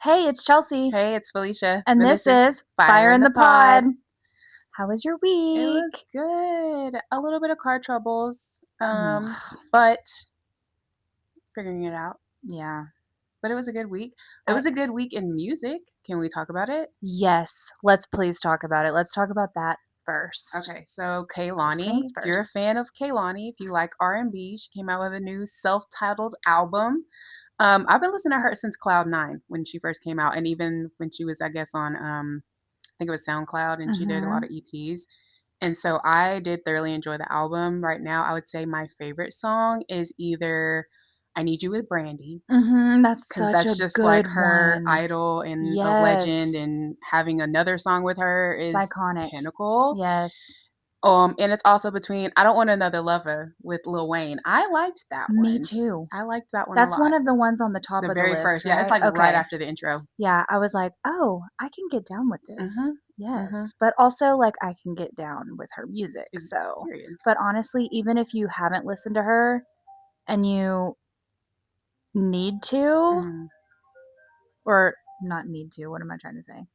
Hey, it's Chelsea. Hey, it's Felicia. And this is Fire in the Pod. How was your It week? was good. A little bit of car troubles, Ugh. but figuring it out. Yeah. But it was a good week. It was a good week in music. Can we talk about it? Yes. Let's please talk about it. Let's talk about that first. Okay, so First Kaylani, things if you're a first. fan of Kaylani, if you like R&B, she came out with a new self-titled album. I've been listening to her since Cloud 9 when she first came out, and even when she was, I guess, on I think it was SoundCloud, and she did a lot Mm-hmm. of EPs. And so I did thoroughly enjoy the album. Right now, I would say my favorite song is either I Need You with Brandy, Mm-hmm. That's because such that's a just like good her one. idol and a legend, Yes. and having another song with her It's is iconic. pinnacle. Yes. And it's also between I Don't Want Another Lover with Lil Wayne. I liked that Me one. too. I liked that one a That's one lot. of the ones on the top The of the very list, first, yeah, it's right? like right Okay. after the intro. Yeah, I was like, oh, I can get down with this. Mhm. Mhm. Yes. But also, like, I can get down with her music. So, Period. but honestly, even if you haven't listened to her and you need to, Mhm. or not need to, what am I trying to say?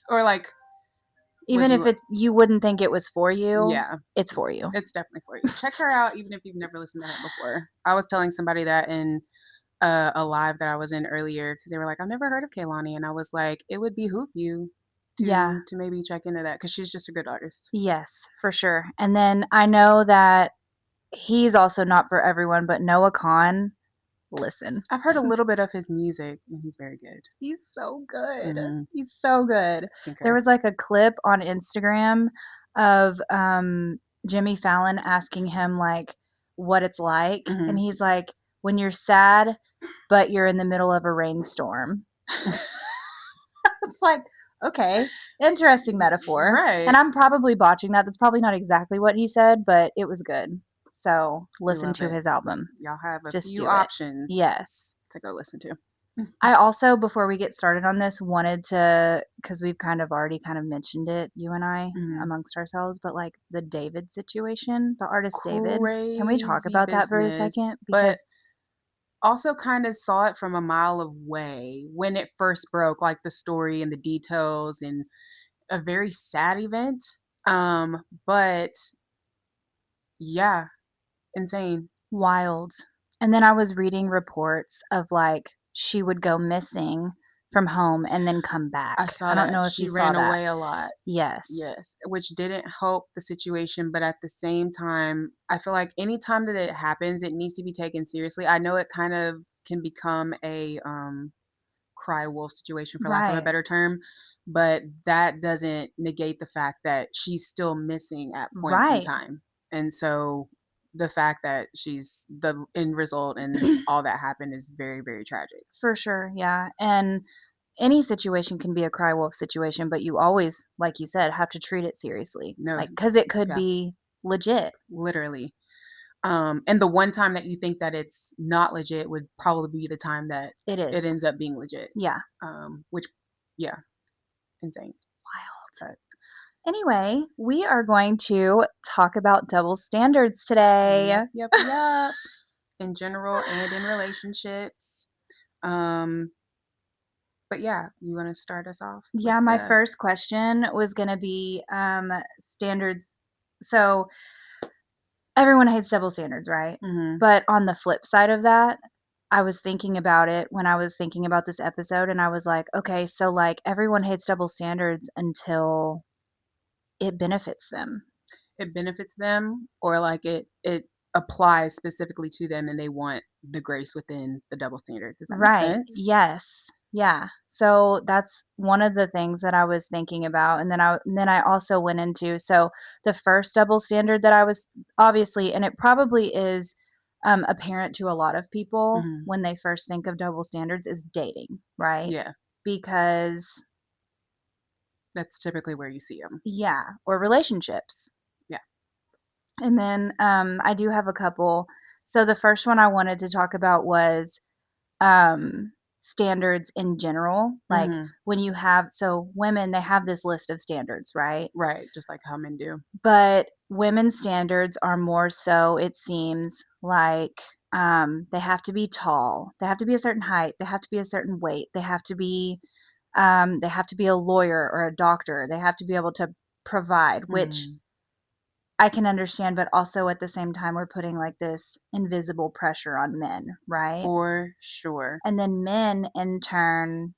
Or like Even if with you wouldn't think it was for you, yeah. it's for you. It's definitely for you. Check her out, even if you've never listened to her before. I was telling somebody that in a live that I was in earlier because they were like, "I've never heard of Kaylani," and I was like, "It would behoove you Yeah. to maybe check into that because she's just a good artist." Yes, for sure. And then I know that he's also not for everyone, but Noah Khan, listen. I've heard a little bit of his music, and he's very good. He's so good. Mm-hmm. He's so good. There Concur. was like a clip on Instagram of Jimmy Fallon asking him like what it's like, Mm-hmm. and he's like, when you're sad, but you're in the middle of a rainstorm. It's like, okay, interesting metaphor. Right. And I'm probably botching that. That's probably not exactly what he said, but it was good. So We listen love to it. his album. Y'all have a Just few do it. options Yes. to go listen to. I also, before we get started on this, wanted to, because we've kind of already kind of mentioned it, you and I, Mm-hmm. amongst ourselves, but like the David situation, the artist David, can we talk Crazy about that for a business, second? but Because, also kind of saw it from a mile away when it first broke, like the story and the details, and a very sad event. But yeah, insane. wild. And then I was reading reports of like she would go missing from home and then come back. I saw I don't that know if you she saw ran that. away a lot. Yes. Yes, which didn't help the situation, but at the same time, I feel like anytime that it happens, it needs to be taken seriously. I know it kind of can become a cry wolf situation, for lack of a Right. better term, but that doesn't negate the fact that she's still missing at points in Right. time. And so the fact that she's the end result and all that happened is very, very tragic. For sure. Yeah. And any situation can be a cry wolf situation, but you always, like you said, have to treat it seriously. No, Like, because it could yeah, be legit. literally. And the one time that you think that it's not legit would probably be the time that It it is. ends up being legit. Yeah. Which, yeah, insane. Wild. Anyway, we are going to talk about double standards today. Yep, yep, yep. In general and in relationships. Um, but yeah, you want to start us off with Yeah, my the first question was going to be standards. So, everyone hates double standards, right? mm-hmm. But on the flip side of that, I was thinking about it when I was thinking about this episode, and I was like, okay, so like everyone hates double standards until it benefits them. It benefits them, or like it applies specifically to them, and they want the grace within the double standard. Does that make Right. sense? Yes. Yeah. So that's one of the things that I was thinking about, and then I also went into, so the first double standard that I was, obviously, and it probably is apparent to a lot of people Mm-hmm. when they first think of double standards, is dating, right? Yeah, Because that's typically where you see them. yeah, or relationships. Yeah. And then I do have a couple. So the first one I wanted to talk about was standards in general. Like Mm-hmm. when you have, so women, they have this list of standards, right? Right, just like how men do. But women's standards are more so, it seems like They have to be tall. They have to be a certain height. They have to be a certain weight. They have to be a lawyer or a doctor. They have to be able to provide, which Mm, I can understand, but also at the same time, we're putting like this invisible pressure on men, right? for sure. And then men, in turn,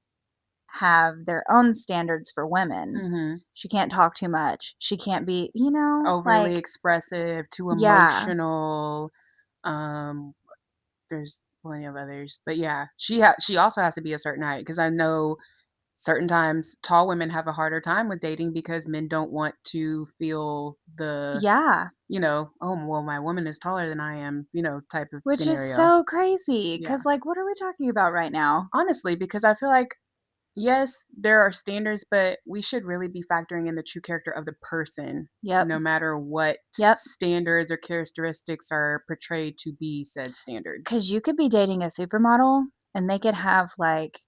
have their own standards for women. Hmm. She can't talk too much. She can't be, Overly expressive, too yeah, emotional. Um, there's plenty of others, but yeah, she also has to be a certain height because I know certain times tall women have a harder time with dating because men don't want to feel the, yeah, oh well, my woman is taller than I am, type of which is scenario. so crazy Yeah, because, like, what are we talking about right now? honestly, because I feel like yes, there are standards, but we should really be factoring in the true character of the person, Yep, no matter what yep. standards or characteristics are portrayed to be said standards. Because you could be dating a supermodel and they could have, like,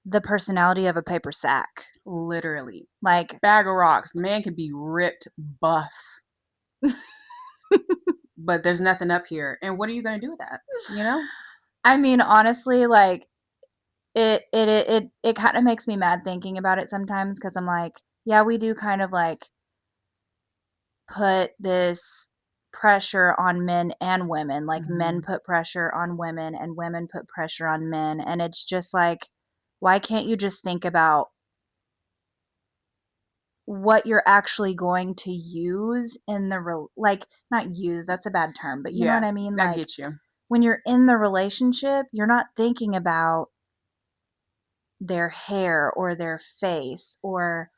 the personality of a paper sack. Literally. Like, Bag of rocks. The man could be ripped buff, but there's nothing up here. And what are you going to do with that? You know? I mean, honestly, like, it kind of makes me mad thinking about it sometimes because I'm like, yeah, we do kind of like put this pressure on men and women. Like men Hmm. put pressure on women and women put pressure on men. And it's just like, why can't you just think about what you're actually going to use in the like not use, that's a bad term, but you know what Yeah, I mean? I Like get you. when you're in the relationship, you're not thinking about their hair or their face or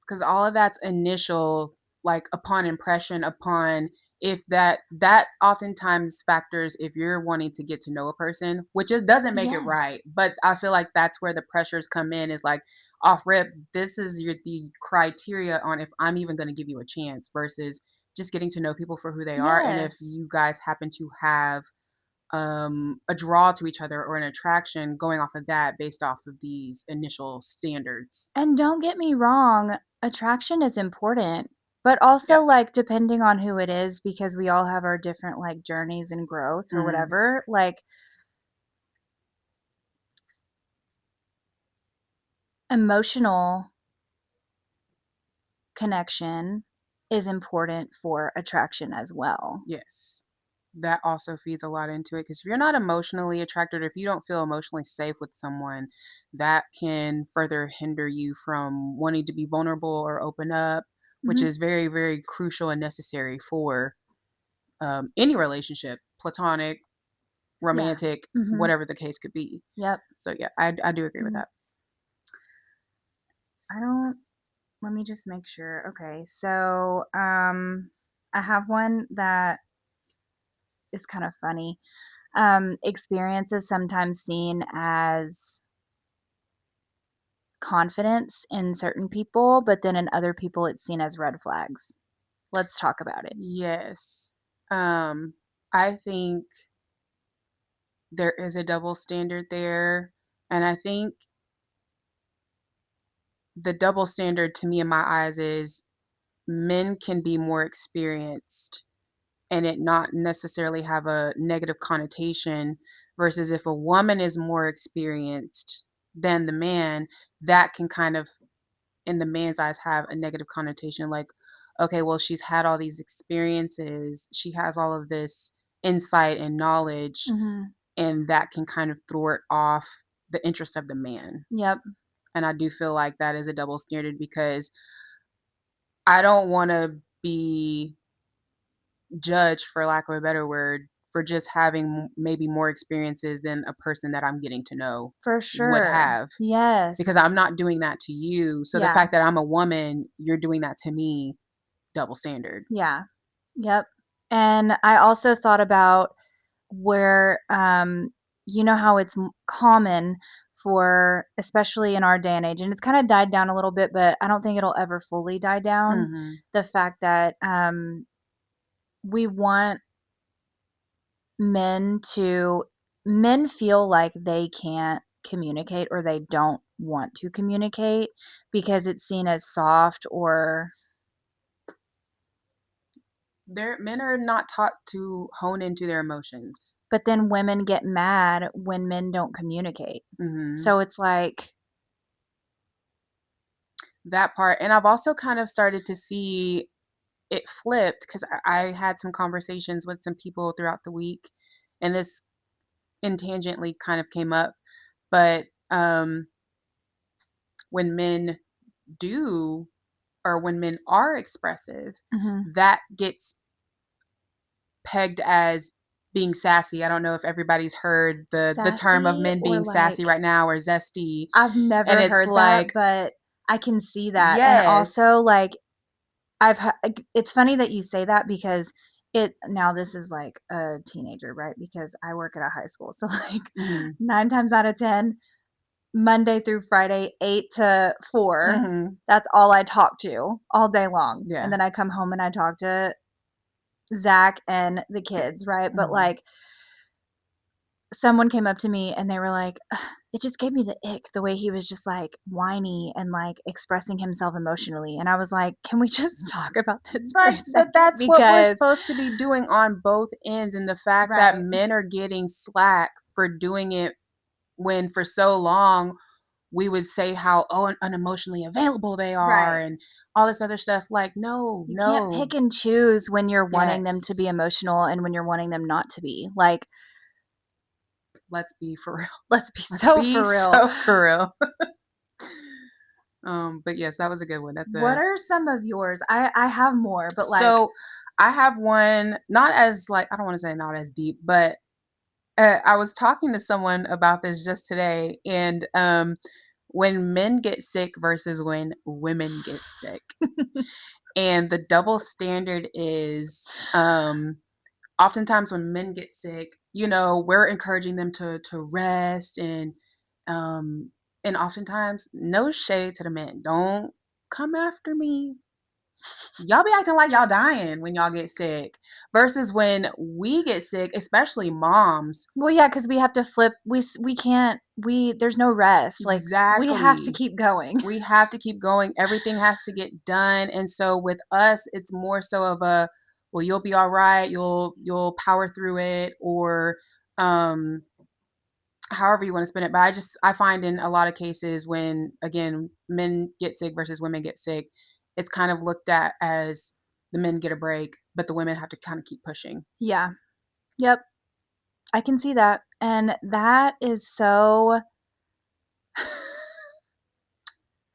Because all of that's initial, like upon impression, upon if that oftentimes factors if you're wanting to get to know a person, which just doesn't make it yes. right. But I feel like that's where the pressures come in is like off rip, this is the criteria on if I'm even going to give you a chance versus just getting to know people for who they are. And if Yes. you guys happen to have a draw to each other or an attraction going off of that based off of these initial standards. And don't get me wrong, attraction is important, but Yeah. also like depending on who it is because we all have our different like journeys and growth or Mm, whatever, like emotional connection is important for attraction as well. yes. That also feeds a lot into it because if you're not emotionally attracted or if you don't feel emotionally safe with someone, that can further hinder you from wanting to be vulnerable or open up, which Mhm. is very, very crucial and necessary for any relationship, platonic, Yeah. romantic, Mhm. whatever the case could be. Yep. So, yeah, I do agree with Mhm. that. I don't let me just make sure. Okay. So, I have one that is kind of funny. Experience is sometimes seen as confidence in certain people, but then in other people it's seen as red flags. Let's talk about it. Yes. Um, I think there is a double standard there. And I think the double standard to me in my eyes is men can be more experienced and it not necessarily have a negative connotation versus if a woman is more experienced than the man, that can kind of in the man's eyes have a negative connotation like okay, well she's had all these experiences, she has all of this insight and knowledge, Mhm. and that can kind of thwart off the interest of the man. Yep. And I do feel like that is a double standard because I don't want to be judged, for lack of a better word, for just having maybe more experiences than a person that I'm getting to know For would sure. have because Yes. I'm not doing that to you. So the Yeah. fact that I'm a woman, you're doing that to me, double standard. Yeah. Yep. And I also thought about where you know how it's common for especially in our day and age and it's kind of died down a little bit but I don't think it'll ever fully die down Mm-hmm. the fact that we want men to men feel like they can't communicate or they don't want to communicate because it's seen as soft or Men are not taught to hone into their emotions. But then women get mad when men don't communicate. Hmm. So it's like, That part. And I've also kind of started to see it flipped because I had some conversations with some people throughout the week, and this intangently kind of came up. But when men do, or when men are expressive, mhm, that gets pegged as being sassy. I don't know if everybody's heard the term of sassy men or being sassy like, right now, or zesty. I've And never it's heard that, like, but I can see that. And yes. also, like, it's funny that you say that because now this is like a teenager, right? Because I work at a high school. So, like, Hmm. 9 times out of 10, Monday through Friday, 8 to 4, Hmm. that's all I talk to all day long. And Yeah. then I come home and I talk to Zach and the kids, right? But Hmm. like, someone came up to me and they were like, "Ugh, it just gave me the ick the way he was just like whiny and like expressing himself emotionally." And I was like, can we just talk about this for a Right, but second? that's what we're Because, supposed to be doing on both ends, and the fact that right, men are getting slack for doing it when for so long we would say how unemotionally available they are right. and all this other stuff. Like, no, You can't no, pick and choose when you're wanting them to be yes, emotional and when you're wanting them not to be. Like, let's be for real. let's be Let's so be for real. so for real. But yes, that was a good one. That's What a are some of yours? I have more, but like, so I have one not as like I don't want to say not as deep, but I was talking to someone about this just today, and when men get sick versus when women get sick, and the double standard is oftentimes when men get sick, we're encouraging them to rest um, and oftentimes no shade to the men. Don't come after me. Y'all be acting like y'all dying when y'all get sick versus when we get sick, especially moms. well, yeah, because we have to flip. We can't. There's no rest. Like, we have to Exactly. keep going. We have to keep going. Everything has to get done. And so with us, it's more so of a, well, you'll be all right. You'll power through it, or um however you want to spin it. But I find in a lot of cases when again men get sick versus women get sick, it's kind of looked at as the men get a break, but the women have to kind of keep pushing. Yeah. Yep. I can see that. And that is so, I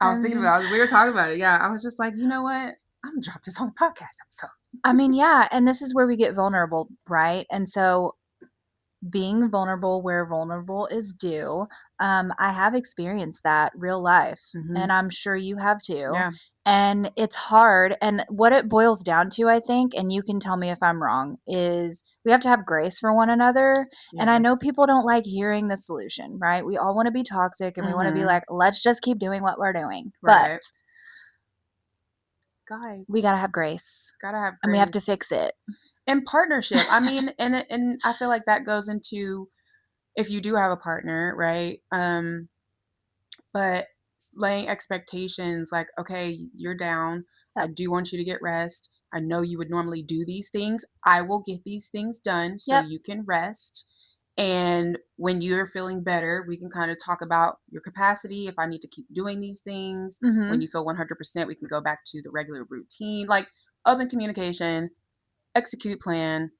I was thinking mean, about it. We were talking about it. Yeah. I was just like, you know what? I'm gonna drop this on the podcast episode. yeah, and this is where we get vulnerable, right? And so being vulnerable where vulnerable is due. I have experienced that real life, Hmm. and I'm sure you have too. Yeah. And it's hard. And what it boils down to, I think, and you can tell me if I'm wrong, is we have to have grace for one another. And I know Yes. people don't like hearing the solution, right? We all want to be toxic and we want to be Hmm. like, let's just keep doing what we're doing. But Right. Guys, we got to have grace gotta have and we have to grace fix it. and partnership. I mean, and I feel like that goes into if you do have a partner, right? But laying expectations like, okay, you're down. I Yep. do want you to get rest. I know you would normally do these things. I will get these things done so Yep. you can rest. And when you're feeling better, we can kind of talk about your capacity. If I need to keep doing these things, when Mm-hmm. you feel 100%, we can go back to the regular routine. Like open communication, execute plan,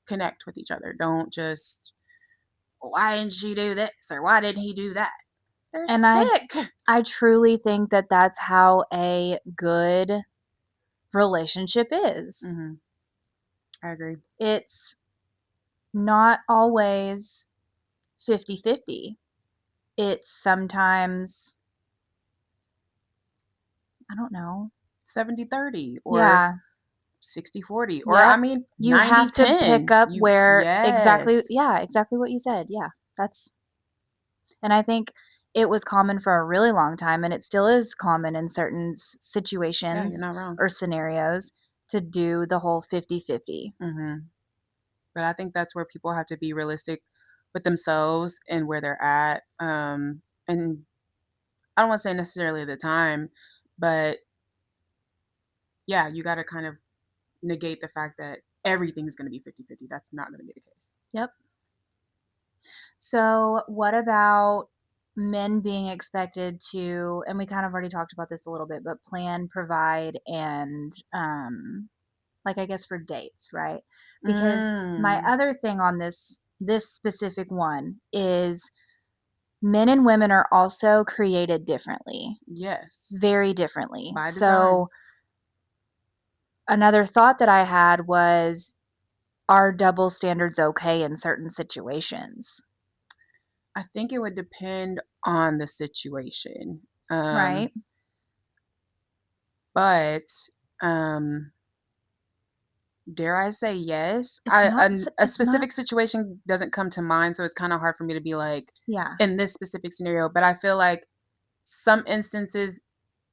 connect with each other. Don't just, why didn't she do this or why didn't he do that? They're And I sick. I truly think that that's how a good relationship is. Hmm. I agree. It's not always 50-50. It's sometimes, I don't know. 70-30 or Yeah. 60-40 or I Yep. mean You ninety have to pick ten. up You where exactly, yes. yeah, exactly what you said. Yeah. That's, and I think it was common for a really long time, and it still is common in certain Yeah, you're situations not wrong. or scenarios to do the whole 50-50. Hmm. But I think that's where people have to be realistic with themselves and where they're at. And I don't want to say necessarily the time, but yeah, you got to kind of negate the fact that everything's going to be 50-50. That's not going to be the case. Yep. So, what about men being expected to, and we kind of already talked about this a little bit, but plan, provide, and like I guess for dates, right? Because my Mm, other thing on this specific one is men and women are also created differently, yes, very differently. by design. So, another thought that I had was, are double standards okay in certain situations? I think it would depend on the situation. Um, Right? but um, dare I say yes? It's not, A it's not, specific situation doesn't come to mind, so it's kind of hard for me to be like yeah, in this specific scenario. But I feel like some instances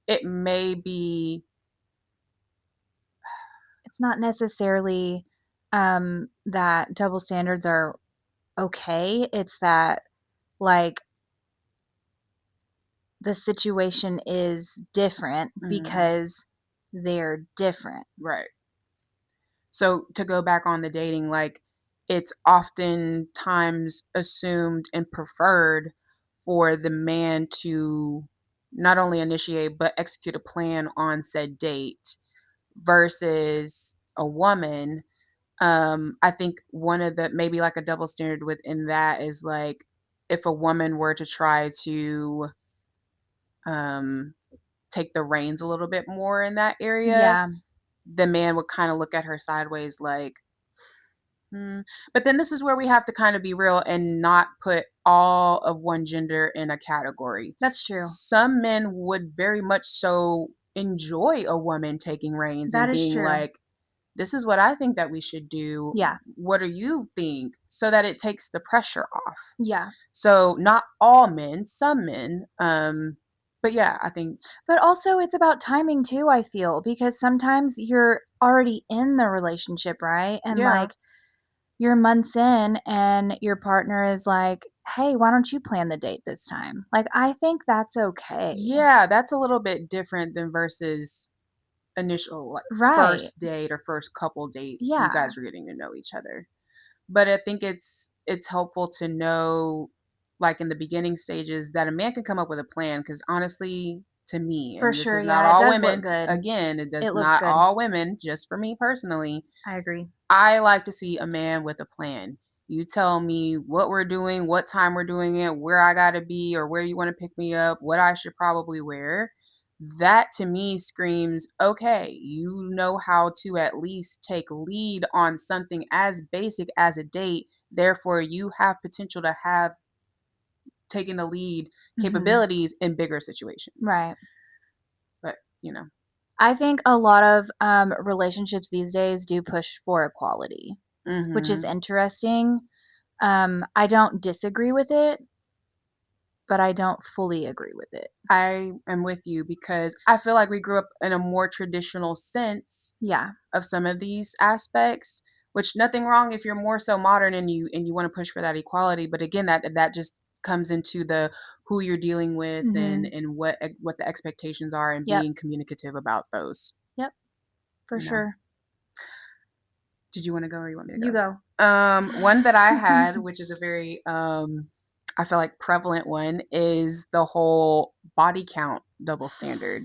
it may be. it's not necessarily that double standards are okay. It's that, like, the situation is different Mm, because they're different. right. So to go back on the dating, like it's oftentimes assumed and preferred for the man to not only initiate but execute a plan on said date versus a woman. I think one of the maybe like a double standard within that is like if a woman were to try to um, take the reins a little bit more in that area, Yeah, the man would kind of look at her sideways like, hmm. But then this is where we have to kind of be real and not put all of one gender in a category. that's true. Some men would very much so enjoy a woman taking reins That and is being true. like, this is what I think that we should do. Yeah, What do you think? So that it takes the pressure off. yeah. So not all men, some men. But yeah, I think But also, it's about timing too, I feel, because sometimes you're already in the relationship, right? And yeah, like, you're months in, and your partner is like, hey, why don't you plan the date this time? Like, I think that's okay. yeah, that's a little bit different than versus initial like Right. first date or first couple dates. You Yeah, guys are getting to know each other. But I think it's helpful to know like in the beginning stages that a man can come up with a plan because honestly to me for and this sure. is not Yeah, it all does look women good. again it does It looks not good. all women just for me personally I agree. I like to see a man with a plan. You tell me what we're doing, what time we're doing it, where I got to be or where you want to pick me up, what I should probably wear. That to me screams, okay, you know how to at least take lead on something as basic as a date. Therefore, you have potential to have taken the lead Hmm. capabilities in bigger situations. Right. But, you know, I think a lot of relationships these days do push for equality, which is mm-hmm. interesting. I don't disagree with it, but I don't fully agree with it. I am with you because I feel like we grew up in a more traditional sense Yeah, of some of these aspects, which nothing wrong if you're more so modern and you want to push for that equality. But again, that just comes into the who you're dealing with hmm, and what the expectations are and yep, being communicative about those. yep, for You know, sure. did you want to go or you want me to You go. go? One that I had, which is a very I feel like prevalent one, is the whole body count double standard,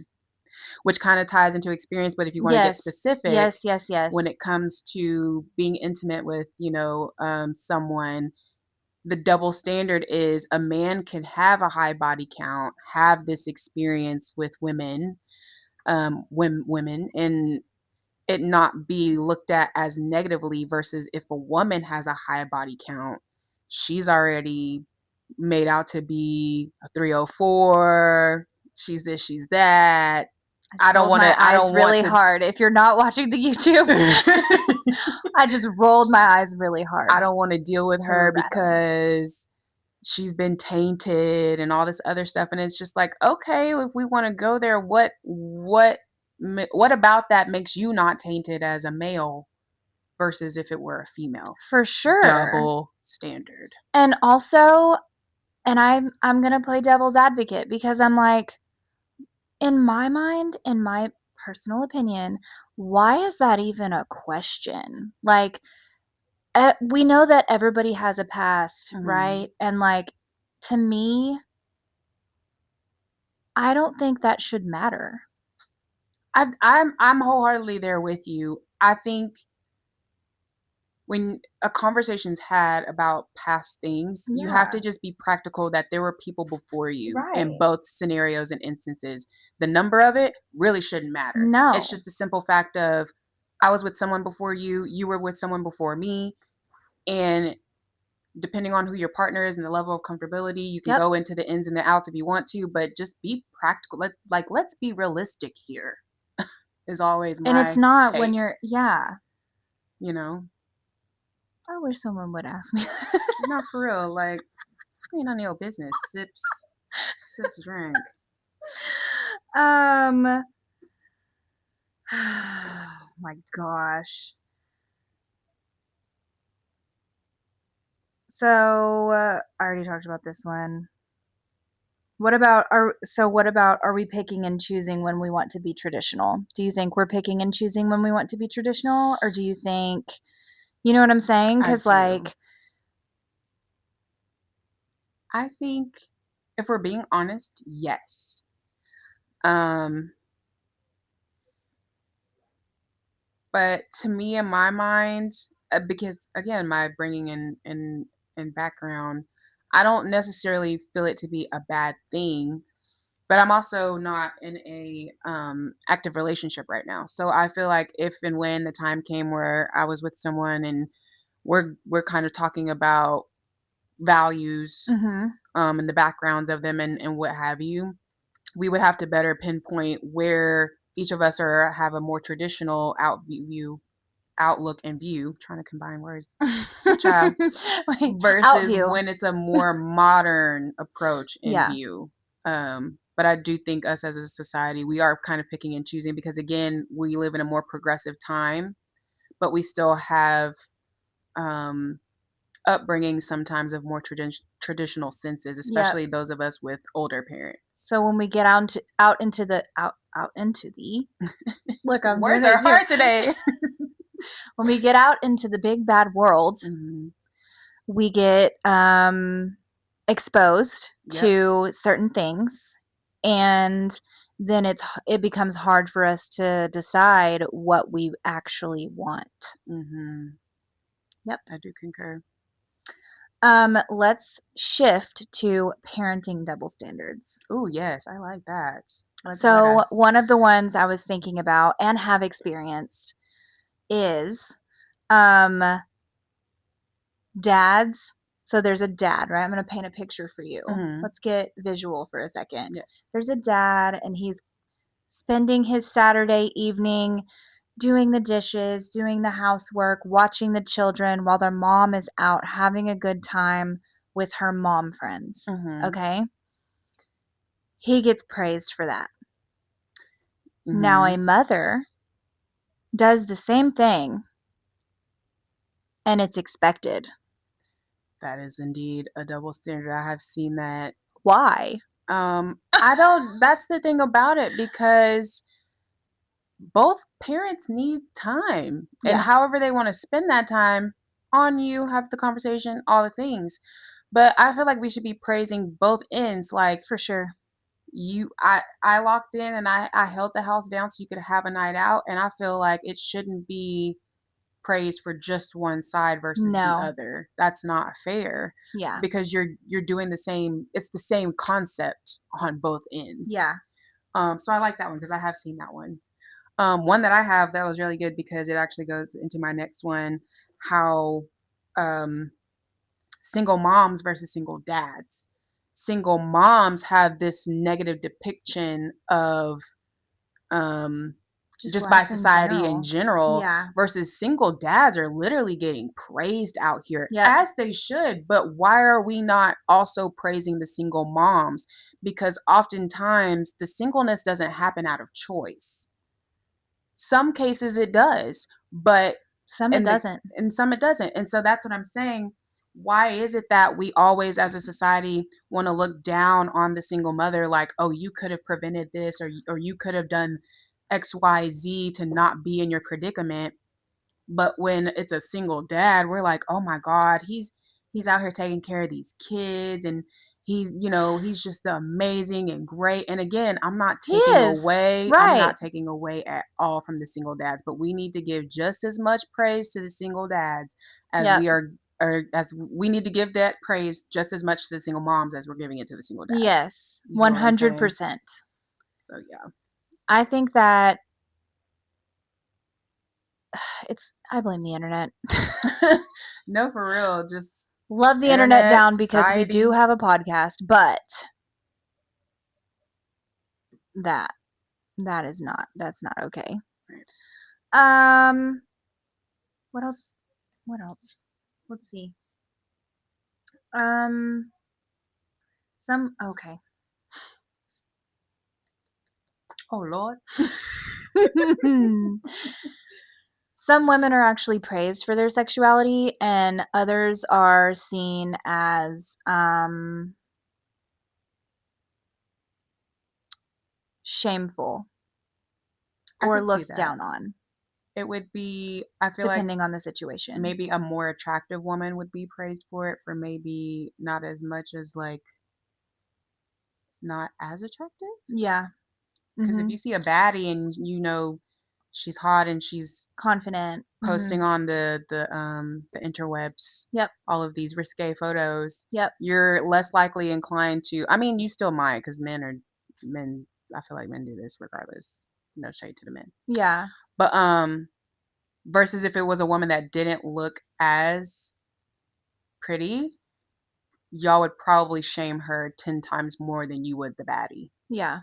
which kind of ties into experience. But if you want to get Yes, specific, yes, yes, when yes. it comes to being intimate with, someone, the double standard is a man can have a high body count, have this experience with women, and it not be looked at as negatively versus if a woman has a high body count, she's already made out to be a 304, she's this, she's that. I just rolled my I eyes don't want really to hard. If you're not watching the YouTube, I just rolled my eyes really hard. I don't want to deal with It's a her little rattled. because she's been tainted and all this other stuff and it's just like okay if we want to go there what about that makes you not tainted as a male versus if it were a female For sure. double standard. And also, and I'm going to play devil's advocate because I'm like, in my mind, in my personal opinion, Why is that even a question? Like, we know that everybody has a past, Hmm. right? And like, to me, I don't think that should matter. I'm wholeheartedly there with you. I think when a conversation's had about past things, you have to Yeah. just be practical that there were people before you in Right. both scenarios and instances. The number of it really shouldn't matter. It's No. just the simple fact of I was with someone before you were with someone before me, and depending on who your partner is and the level of comfortability, you can Yep. go into the ins and the outs if you want to, but just be practical. Let's be realistic here. Is always And it's my not when take. you're, yeah. You know, I wish someone would ask me. not for real. Like, ain't none of your business. Sips drink. um, my gosh. So, I already talked about this one. What about are we picking and choosing when we want to be traditional? Do you think we're picking and choosing when we want to be traditional, or do you think, you know what I'm saying? I Cuz do. like, I think if we're being honest, yes. Um, but to me, in my mind, because again, my bringing in background, I don't necessarily feel it to be a bad thing. But I'm also not in a active relationship right now, so I feel like if and when the time came where I was with someone and we're kind of talking about values mhm. and the backgrounds of them and what have you, we would have to better pinpoint where each of us are have a more traditional outlook and view. Trying to combine words, ooh child, Wait, versus Outview. when it's a more modern approach in Yeah. view. But I do think us as a society, we are kind of picking and choosing because again, we live in a more progressive time, but we still have um, upbringing sometimes of more traditional senses, Yep. especially those of us with older parents. So when we get out into the look, I'm doing Words it are too. hard today. When we get out into the big bad world, Mm-hmm. we get exposed Yep. to certain things, and then it becomes hard for us to decide what we actually want. Mm-hmm. Yep. I do concur. Let's shift to parenting double standards. Oh yes, I like that. Let So us. one of the ones I was thinking about and have experienced is um dads. So there's a dad, right? I'm going to paint a picture for you. Mm-hmm. Let's get visual for a second. Yes. There's a dad, and he's spending his Saturday evening doing the dishes, doing the housework, watching the children while their mom is out having a good time with her mom friends. Mm-hmm. Okay? He gets praised for that. Now, Mm-hmm. a mother does the same thing, and it's expected. That is indeed a double standard. I have seen that. Why? I don't. That's the thing about it because both parents need time, and Yeah, however they want to spend that time on you, have the conversation, all the things. But I feel like we should be praising both ends. Like for sure. I locked in and I held the house down so you could have a night out, and I feel like it shouldn't be praised for just one side versus the No. other. That's not fair Yeah. because you're doing the same. It's the same concept on both ends. Yeah. So I like that one because I have seen that one. One that I have that was really good because it actually goes into my next one. How um, single moms versus single dads. Single moms have this negative depiction of um, Just just by life in society in general. general Yeah. versus single dads are literally getting praised out here Yep. as they should. But why are we not also praising the single moms? Because oftentimes the singleness doesn't happen out of choice. Some cases it does, but Some it in the doesn't. in some it doesn't. And so that's what I'm saying. Why is it that we always as a society want to look down on the single mother like, "Oh, you could have prevented this or you could have done XYZ to not be in your predicament. But when it's a single dad, we're like, oh my God, he's out here taking care of these kids, and he's just amazing and great. And again, He is. I'm Right. not taking away at all from the single dads, but we need to give just as much praise to the single dads as Yep. we are or as we need to give that praise just as much to the single moms as we're giving it to the single dads. Yes. You get what I'm saying? 100%. So yeah. I think that I blame the internet. No, for real. Just Love the internet internet, down because we do society. have a podcast, but that that's not okay. Um what else? What else? Let's see. Um some okay. Oh Lord. Some women are actually praised for their sexuality and others are seen as shameful I or could see looked that. down on, It would be, I feel like depending on the situation. maybe a more attractive woman would be praised for it, for maybe not as much as like not as attractive. Yeah. Because if Mm-hmm. you see a baddie and she's hot and she's Confident. Mm-hmm. posting on the interwebs, Yep. all of these risque photos, Yep. you're less likely inclined to. I mean, you still might, because men. I feel like men do this regardless. No shade to the men, Yeah. but versus if it was a woman that didn't look as pretty, y'all would probably shame her 10 times more than you would the baddie. Yeah.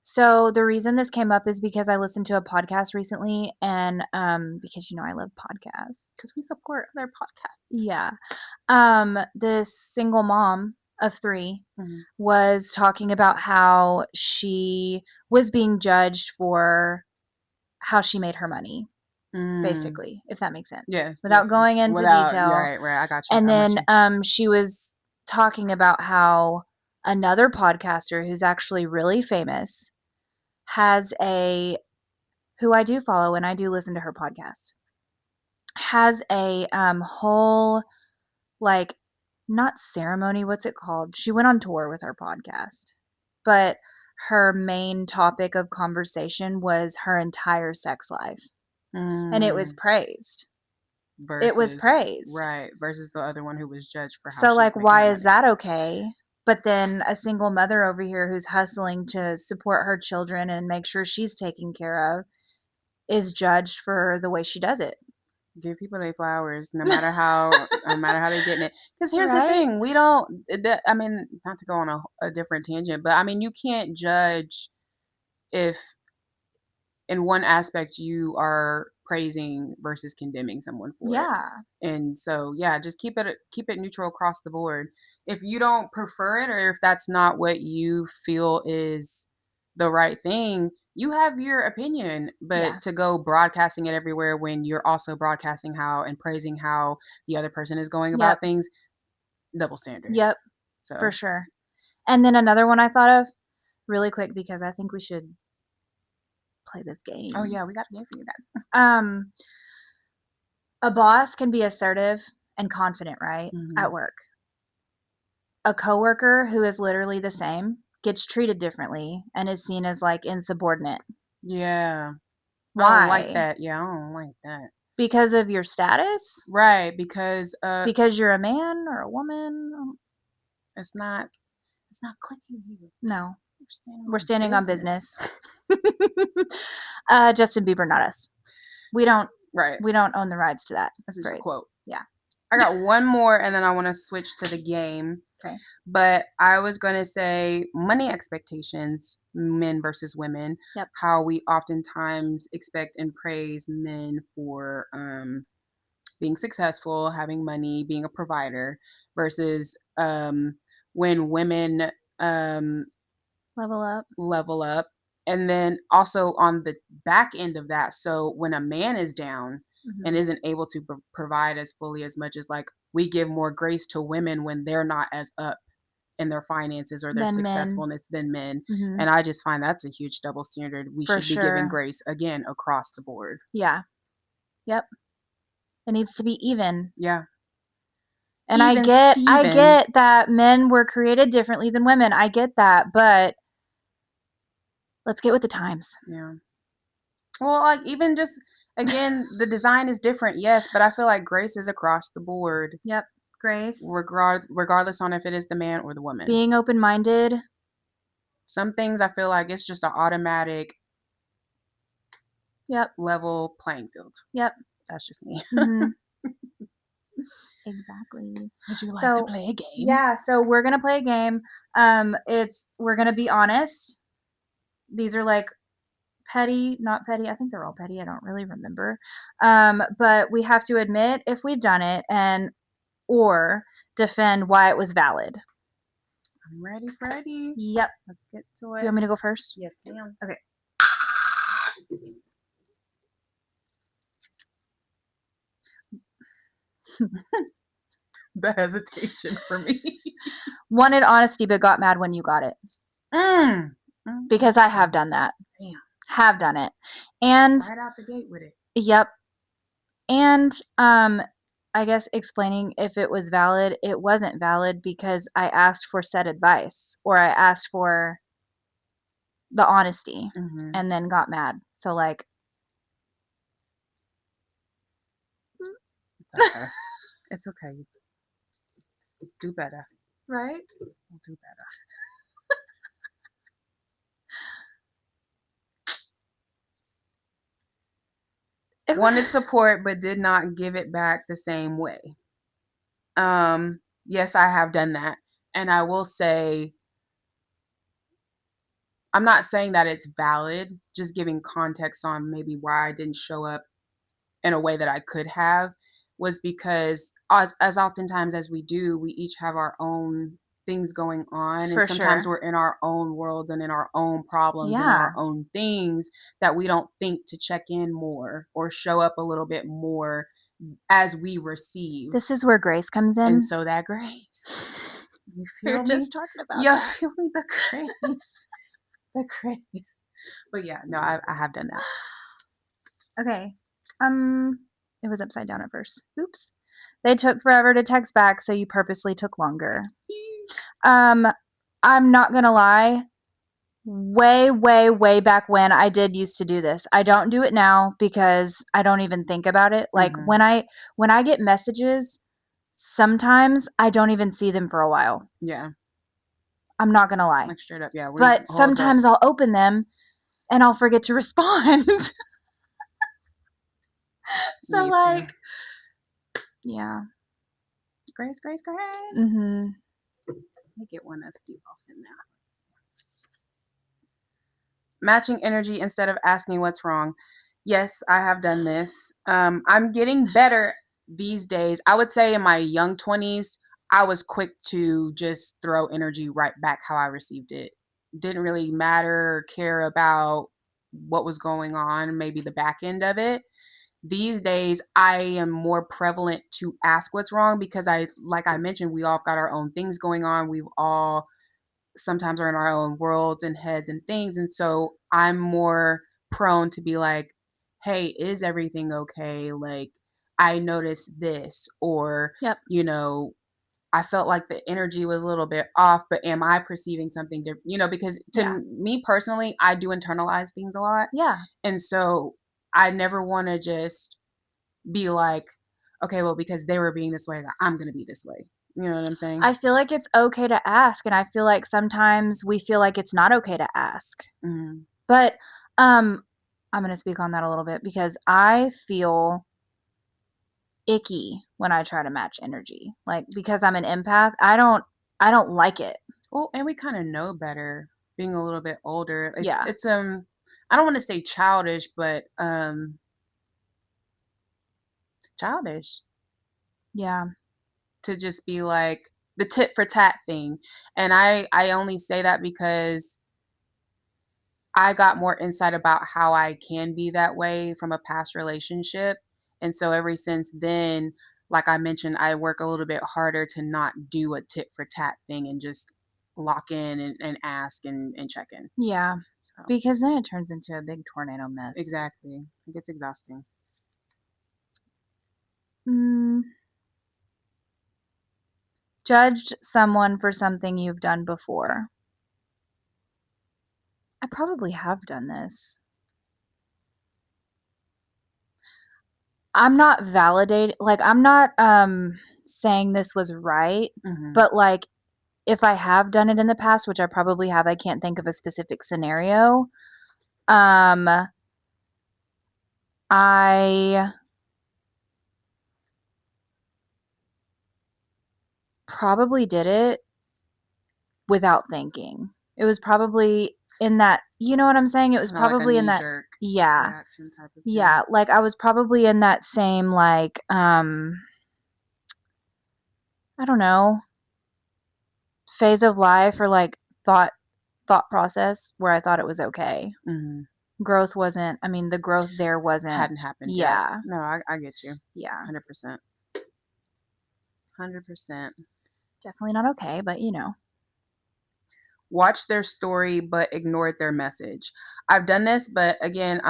So the reason this came up is because I listened to a podcast recently and because I love podcasts. Because we support other podcasts. Yeah. This single mom of 3 Mm-hmm. was talking about how she was being judged for how she made her money, basically, if that makes sense. Yes, without yes. going into Without, detail. right. I got you. And I'm with then you. she was talking about how another podcaster who's actually really famous has a who I do follow and I do listen to her podcast, has a whole, like, not ceremony, what's it called? She went on tour with her podcast, but her main topic of conversation was her entire sex life, and it was Mm, praised. It was versus, praised. right, versus the other one who was judged for how So, she like, was making why her is money. that okay? But then a single mother over here who's hustling to support her children and make sure she's taken care of is judged for the way she does it. Give people their flowers, no matter how they getting it. Because here's the Right? thing, we don't. I mean, not to go on a different tangent, but I mean, you can't judge if in one aspect you are praising versus condemning someone for it. Yeah. And so yeah, just keep it neutral across the board. If you don't prefer it, or if that's not what you feel is the right thing, you have your opinion, Yeah. but to go broadcasting it everywhere when you're also broadcasting how and praising how the other person is going Yep. about things, double standard. Yep. For So sure. And then another one I thought of really quick because I think we should play this game. oh yeah, we got a game for you guys. Um, a boss can be assertive and confident, right? Mm-hmm. At work. A coworker who is literally the same gets treated differently and is seen as like insubordinate. Yeah, I don't like Why? that. Yeah, I don't like that. Because of your status? Right, because Because you're a man or a woman? it's not clicking here. No. We're standing on business. Justin Bieber, not us. We don't Right. own the rights to that That's just phrase. a quote. Yeah. I got one more and then I want to switch to the game. Okay. But I was going to say money expectations, men versus women. Yep. How we oftentimes expect and praise men for being successful, having money, being a provider, versus when women Level up. and then also on the back end of that, so when a man is down and isn't able to provide as fully as much as, like, we give more grace to women when they're not as up in their finances or their Then men. successfulness than men. Hmm. And I just find that's a huge double standard. We For should be giving sure. grace again across the board. Yeah. Yep. It needs to be even. Yeah. And Even I Steven. get that men were created differently than women. I get that, but let's get with the times. Yeah. Well, like even just again, the design is different, yes, but I feel like grace is across the board, Yep. Grace. regardless on if it is the man or the woman. Being open minded. Some things I feel like it's just an automatic Yep. level playing field. Yep. That's just me. Mm-hmm. Exactly. Would you like to So play a game? yeah, so we're gonna play a game. We're gonna be honest. These are like petty, not petty. I think they're all petty. I don't really remember. But we have to admit if we've done it and or defend why it was valid. I'm ready, Freddie. Yep. Let's get to Do you it. want me to go first? Yes, ma'am. Okay. The hesitation for me. Wanted honesty, but got mad when you got it. Because I have done that. Damn. Have done it. And right out the gate with it. Yep. And I guess explaining if it was valid, it wasn't valid because I asked for said advice or I asked for the honesty and then got mad. So like it's okay. It's okay. Do better. Right? We'll do better. Wanted support but did not give it back the same way. Yes, I have done that. And I will say I'm not saying that it's valid, just giving context on maybe why I didn't show up in a way that I could have was because as oftentimes as we do, we each have our own things going on For and sometimes sure. we're in our own world and in our own problems and Yeah. our own things that we don't think to check in more or show up a little bit more as we receive. This is where grace comes in. And so that grace. You feel we were me? just talking about you that. feel me? The grace. The grace. But yeah, no, I have done that. Okay. It was upside down at first. Oops. They took forever to text back, so you purposely took longer. I'm not gonna lie. Way back when I did used to do this. I don't do it now because I don't even think about it. Like when I get messages, sometimes I don't even see them for a while. Yeah. I'm not gonna lie. Like straight up, yeah. But sometimes I'll open them and I'll forget to respond. So like, yeah. Grace. Mm-hmm. Let me get one that's deep off in there. Matching energy instead of asking what's wrong. Yes, I have done this. I'm getting better these days. I would say in my young 20s, I was quick to just throw energy right back how I received it. Didn't really matter or care about what was going on, maybe the back end of it. These days, I am more prevalent to ask what's wrong because like I mentioned, we all got our own things going on. We've all sometimes are in our own worlds and heads and things. And so I'm more prone to be like, hey, is everything okay? Like, I noticed this, or, Yep. I felt like the energy was a little bit off, but am I perceiving something different? Because to me personally, I do internalize things a lot. Yeah. And so I never want to just be like, okay, well, because they were being this way, I'm going to be this way. You know what I'm saying? I feel like it's okay to ask, and I feel like sometimes we feel like it's not okay to ask. Mm-hmm. But I'm going to speak on that a little bit because I feel icky when I try to match energy. Like because I'm an empath, I don't like it. Well, and we kind of know better being a little bit older. It's I don't want to say childish, but childish. Yeah. To just be like the tit for tat thing. And I only say that because I got more insight about how I can be that way from a past relationship. And so ever since then, like I mentioned, I work a little bit harder to not do a tit for tat thing and just lock in and ask and check in. Yeah. So Because then it turns into a big tornado mess. exactly, it gets exhausting. Mm, judged someone for something you've done before. I probably have done this. I'm not validating, like, I'm not saying this was right, Mm-hmm. but like, if I have done it in the past, which I probably have, I can't think of a specific scenario. Um, I probably did it without thinking. It was probably in that, you know what I'm saying? It was Kind of like a probably in knee that, jerk yeah, reaction type of thing. yeah. Like I was probably in that same, like, I don't know, phase of life or like thought process where I thought it was okay. Mm-hmm. Growth wasn't, I mean, the growth there wasn't, Hadn't happened yet. yeah, No, I get you. yeah. 100%. 100%. Definitely not okay, but you know. Watch their story but ignored their message. I've done this, but again,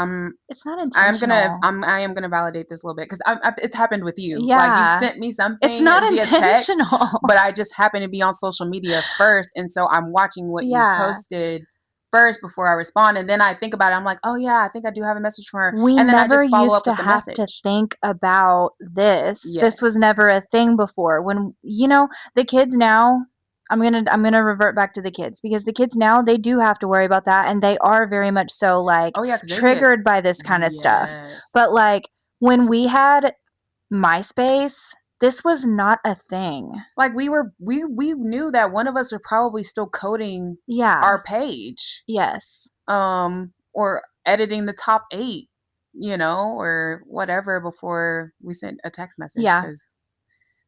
It's not intentional. I am gonna validate this a little bit because it's happened with you. Like you've Yeah. sent me It's something not via text, intentional. but I just happen to be on social media first, and so I'm watching what you Yeah. posted first before I respond, and then I think about it. I'm like, oh yeah, I think I do have a message from her, We and then I never just follow used up to with the have to message. think about this. This was Yes. never a thing before. When, you know, the kids now, I'm going to revert back to the kids because the kids now, they do have to worry about that and they are very much so like Oh yeah, because they get triggered by this kind of stuff. But yes. like when we had MySpace, this was not a thing. Like we knew that one of us was probably still coding Yeah. our page, Yes. or editing the top 8, or whatever before we sent a text message, Yeah. because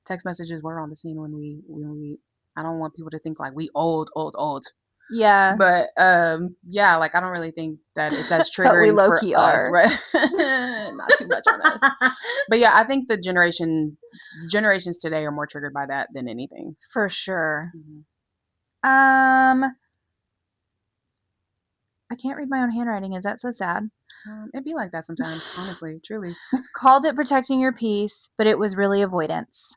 text messages were on the scene when we I don't want people to think like we old, Yeah. but yeah, like I don't really think that it's as But we triggering low for key us, are. right? Not too much on us. But yeah, I think the generations today are more triggered by that than anything. For sure. Mm-hmm. I can't read my own handwriting. Is that so sad? It'd be like that sometimes, honestly, truly. Called it protecting your peace, but it was really avoidance.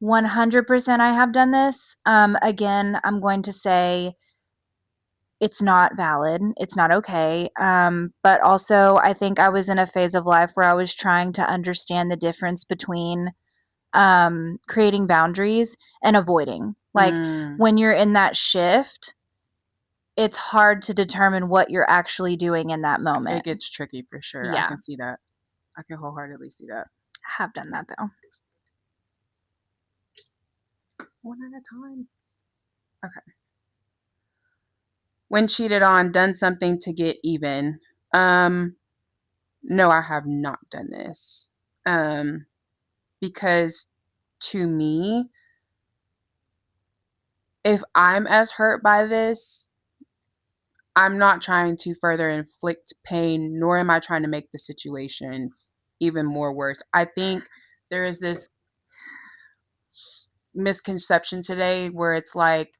100% I have done this. Again, I'm going to say it's not valid. It's not okay. But also, I think I was in a phase of life where I was trying to understand the difference between creating boundaries and avoiding. Like Mm, when you're in that shift, it's hard to determine what you're actually doing in that it moment. gets tricky for sure. I Yeah, can see that. I can wholeheartedly see that. I have done that though. One at a time. Okay. When cheated on, done something to get even. Um, no, I have not done this. Um, because to me, if I'm as hurt by this, I'm not trying to further inflict pain, nor am I trying to make the situation even more worse. I think there is this misconception today where it's like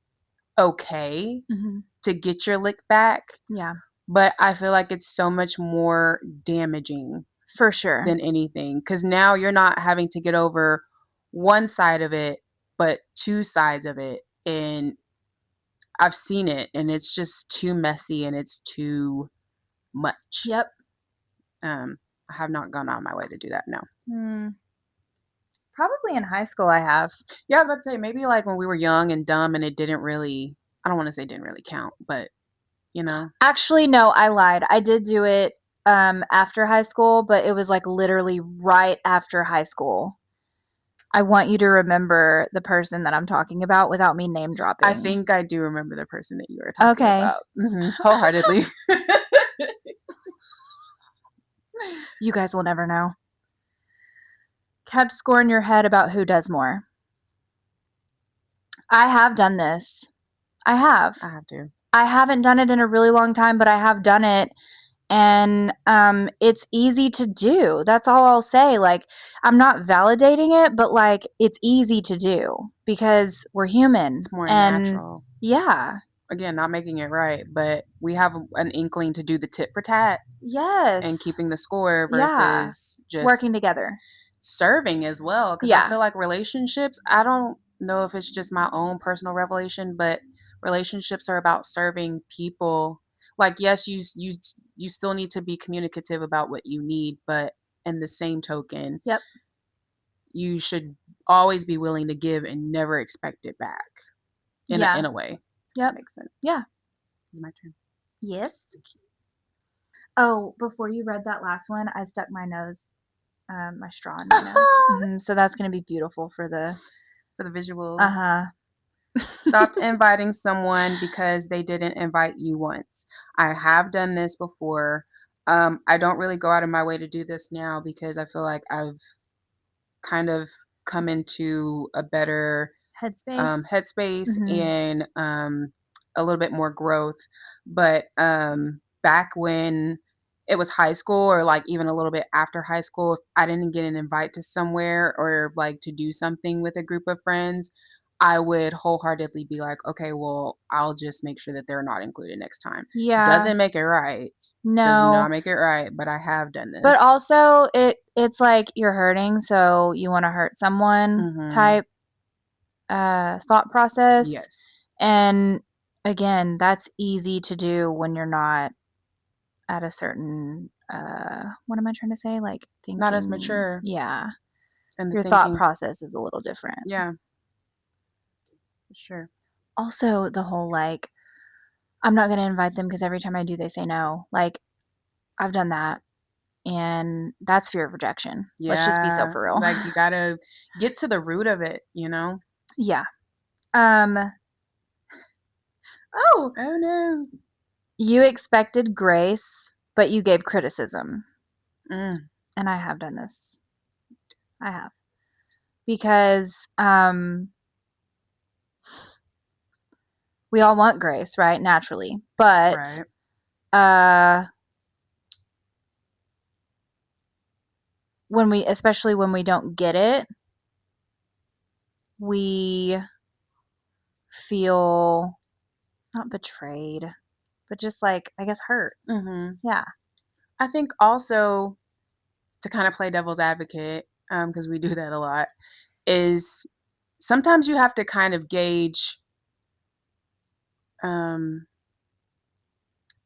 okay Mm-hmm. to get your lick back, Yeah, but I feel like it's so much more damaging for sure. than anything because now you're not having to get over one side of it, but two sides of it. And I've seen it, and it's just too messy and it's too much. Yep. I have not gone out of my way to do that. No. Probably in high school I have. Yeah, I was about to say maybe like when we were young and dumb, and it didn't really. I don't want to say didn't really count, but you know. Actually, no, I lied. I did do it after high school, but it was like literally right after high school. I want you to remember the person that I'm talking about without me name I dropping. think I do remember the person that you were talking Okay. about. Wholeheartedly. You guys will never know. Kept score in your head about who does more. I have done this. I have. I have to. I haven't done it in a really long time, but I have done it. And it's easy to do. That's all I'll say. Like, I'm not validating it, but like, it's easy to do because we're human. It's more And natural. yeah. Again, not making it right, but we have an inkling to do the tit for tat and Yes. keeping the score Yeah. versus just Working together. serving as well. Because I Yeah. feel like relationships, I don't know if it's just my own personal revelation, but relationships are about serving people. Like, yes, you still need to be communicative about what you need, but in the same token, Yep. you should always be willing to give and never expect it back. Yeah. In a way, that Yep. makes sense. Yeah. It's my turn. Yes. Oh, before you read that last one, I stuck my nose, my straw in my nose. So that's going to be beautiful for the. For the visual. Uh huh. Stopped inviting someone because they didn't invite you once. I have done this before. I don't really go out of my way to do this now because I feel like I've kind of come into a better Headspace. headspace Mm-hmm. and a little bit more growth. But back when it was high school or like even a little bit after high school, if I didn't get an invite to somewhere or like to do something with a group of friends, I would wholeheartedly be like, okay, well, I'll just make sure that they're not included next time. Yeah. Doesn't make it right. Does No. not make it right, but I have done But this. also, it's like you're hurting, so you want to hurt someone Mm-hmm. type thought process. Yes. And again, that's easy to do when you're not at a certain what am I trying to say? Like Not as thinking, mature yeah. and the Your thought thinking. process is a little different. Yeah, for sure. Also, the whole like I'm not going to invite them because every time I do they say no. Like I've done that and that's fear of rejection. Let's just be so Yeah, for real. like you gotta get to the root of it, you know? Yeah. Um Oh, Oh no. you expected grace, but you gave criticism. Mm, And I have done this. I have. Because we all want grace, right? Naturally. But right. uh when we especially when we don't get it, we feel not betrayed, but just like I guess hurt. Mm-hmm. Yeah. I think also to kind of play devil's advocate, because we do that a lot, is sometimes you have to kind of gauge um,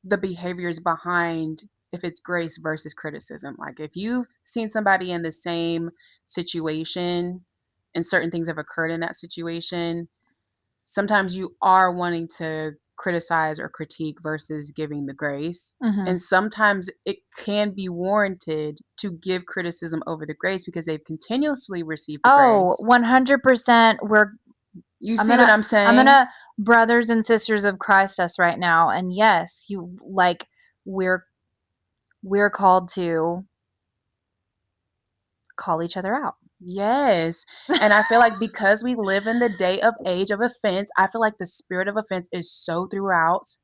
the behaviors behind if it's grace versus criticism. Like if you've seen somebody in the same situation and certain things have occurred in that situation, sometimes you are wanting to criticize or critique versus giving the grace. Mm-hmm. And sometimes it can be warranted to give criticism over the grace because they've continuously received the Oh, grace. 100%. You I'm see what gonna I'm I'm saying? gonna brothers and sisters of Christ us right now. And yes, you like we're we're called to call each other out. Yes. And I feel like because we live in the day of age of offense, I feel like the spirit of offense is so throughout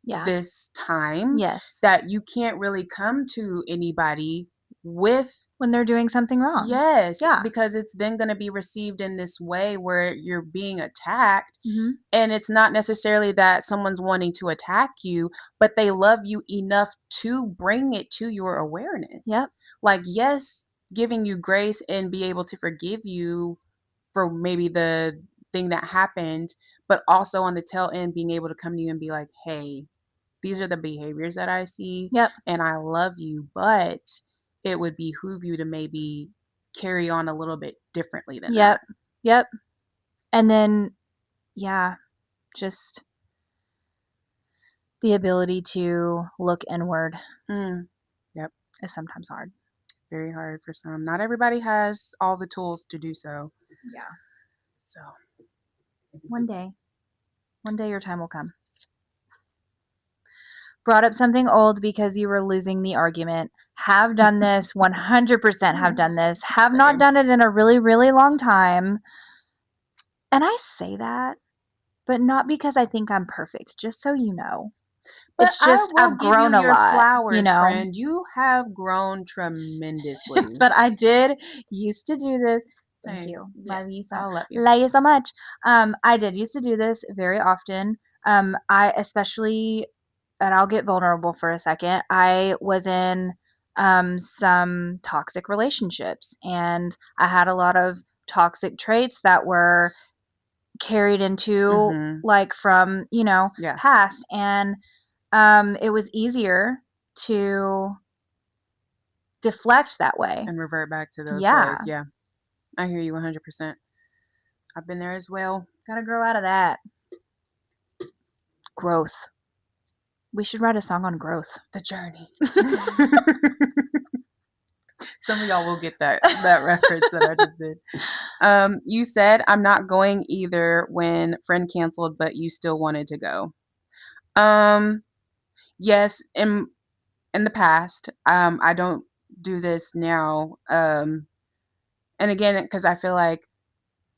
Yeah. this time Yes. that you can't really come to anybody with When they're doing something wrong. yes, Yeah. because it's then going to be received in this way where you're being attacked. Mm-hmm. And it's not necessarily that someone's wanting to attack you, but they love you enough to bring it to your awareness. Yep. Like, yes, giving you grace and be able to forgive you for maybe the thing that happened, but also on the tail end being able to come to you and be like, hey, these are the behaviors that I see Yep. and I love you, but it would behoove you to maybe carry on a little bit differently than Yep. that. Yep. And then yeah, just the ability to look inward Mm, yep. is sometimes hard. Very hard for some. Not everybody has all the tools to do so. Yeah. So, One day. One day your time will come. Brought up something old because you were losing the argument. Have done this. 100% have done this. Have not same. done it in a really, really long time. And I say that, but not because I think I'm perfect, just so you know. But It's I just will I've give you grown a your lot, you flowers, know. friend. You have grown tremendously. But I did used to do this. Thank Same. you. Love you Yes, so I love you. love you so much. I did used to do this very often. I especially, and I'll get vulnerable for a second. I was in some toxic relationships, and I had a lot of toxic traits that were carried into Mm-hmm. like from Yeah. past, and it was easier to deflect that way. And revert back to those ways. Yeah. Yeah. I hear you 100%. I've been there as well. Gotta grow out of that. Growth. We should write a song on growth. The journey. Some of y'all will get that reference that I just did. You said I'm not going either when friend canceled, but you still wanted to go. Um, yes, in the past. I don't do this now. And again, because I feel like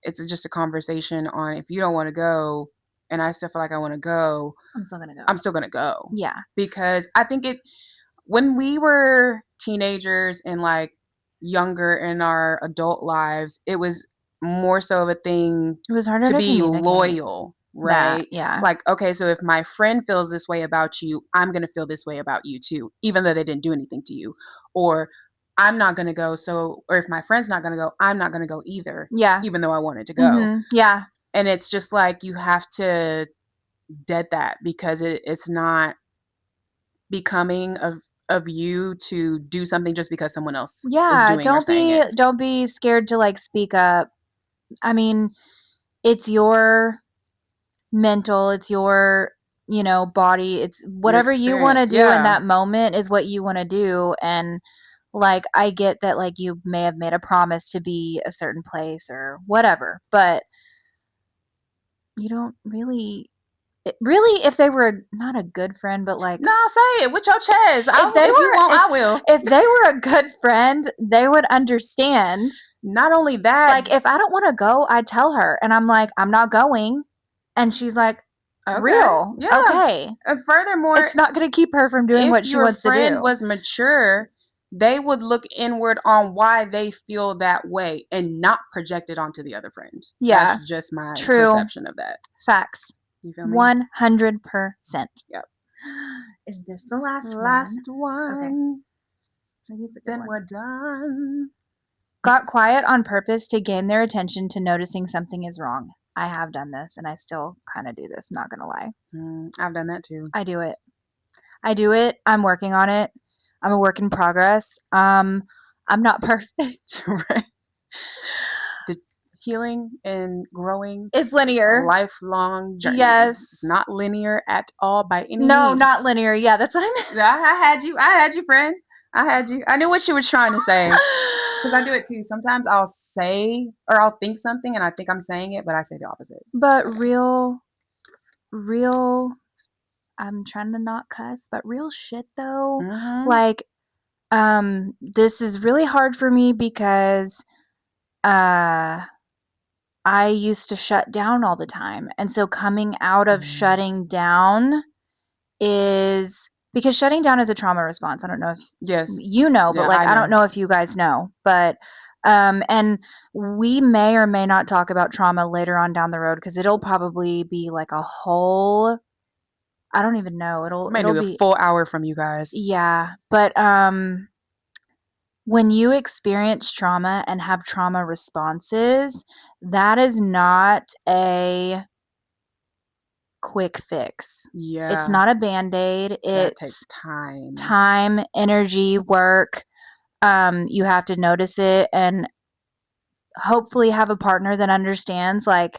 it's just a conversation on if you don't want to go, and I still feel like I want to go, I'm still gonna go. I'm still gonna go. Yeah. Because I think when we were teenagers and like younger in our adult lives, it was more so of a thing It was harder to to be communicate loyal, that. right? Yeah. Like, okay, so if my friend feels this way about you, I'm going to feel this way about you too, even though they didn't do anything to you. Or I'm not going to go, so, or if my friend's not going to go, I'm not going to go either, Yeah. even though I wanted to go. Mm-hmm. Yeah. And it's just like you have to dead that because it's not becoming of you to do something just because someone else is Yeah. doing or saying it. Don't be scared to like speak up. I mean, it's your mental, it's your, body, it's Your whatever you want experience, to do in yeah. that moment is what you want to do. And like, I get that like you may have made a promise to be a certain place or whatever, but you don't really, really, if they were not a good friend, but like, No, say it with your chest. if they If you were, want, I will. if they were a good friend, they would understand. Not only that, Like, if I don't want to go, I tell her, and I'm like, I'm not going, and she's like, okay, real, yeah. okay. And furthermore, It's not going to keep her from doing if what she your wants to friend do. was mature, they would look inward on why they feel that way and not project it onto the other friend. Yeah, That's just my true. perception of that. Facts. You feel me? 100%. Yep. Is this the last one? Okay. Then we're done. Got quiet on purpose to gain their attention to noticing something is wrong. I have done this, and I still kind of do this. I'm not gonna lie. I've done that too. I do it. I'm working on it. I'm a work in progress. I'm not perfect. Right. The healing and growing It's linear. a lifelong journey. Yes. It's not linear at all by any means. No, not linear. Yeah, that's what I meant. I had you, friend. I had you. I knew what she was trying to say. Because I do it too. Sometimes I'll say or I'll think something and I think I'm saying it, but I say the opposite. But real, I'm trying to not cuss, but real shit though. Mm-hmm. Like, this is really hard for me because, I used to shut down all the time. And so coming out of shutting down is because shutting down is a trauma response. I don't know if yes, you know, but yeah, like I don't know if you guys know, but and we may or may not talk about trauma later on down the road because it'll probably be like a whole, I don't even know. It'll do be a full hour from you guys. Yeah, but when you experience trauma and have trauma responses, that is not a quick fix. Yeah. It's not a band-aid. That It's takes time. Time, energy, work. You have to notice it and hopefully have a partner that understands like,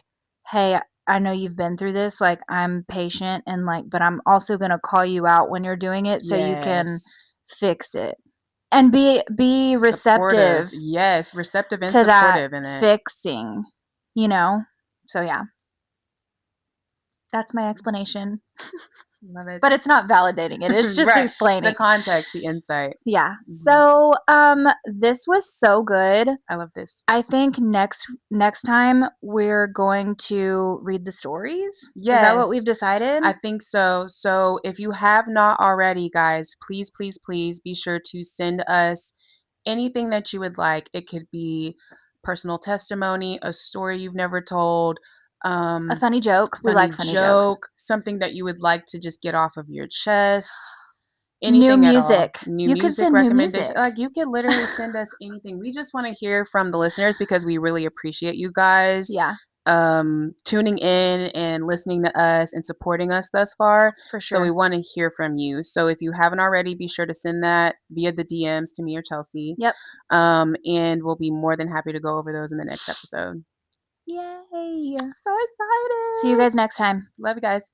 hey, I know you've been through this. Like, I'm patient and like, but I'm also going to call you out when you're doing it so you can fix it. And be receptive. Supportive. Yes, receptive and to supportive that in it. fixing, So yeah. That's my explanation. Love it. But it's not validating it. It's just Right. The explaining. context, the insight. Yeah. Mhm. So, this was so good. I love this. I think next time we're going to read the stories. Is that what we've Yes, decided? I think so. So if you have not already, guys, please, please, please be sure to send us anything that you would like. It could be personal testimony, a story you've never told, A um, funny joke. We like funny funny jokes. joke, something that you would like to just get off of your chest, New anything at all. music. New You could music send new recommendations. music. Like you could literally send us anything. We just want to hear from the listeners because we really appreciate you guys Yeah, tuning in and listening to us and supporting us thus far. for So we sure. want to hear from you. So if you haven't already, be sure to send that via the DMs to me or Chelsea. Yep. And we'll be more than happy to go over those in the next episode. Yay. So See you excited. guys next time. Love you guys.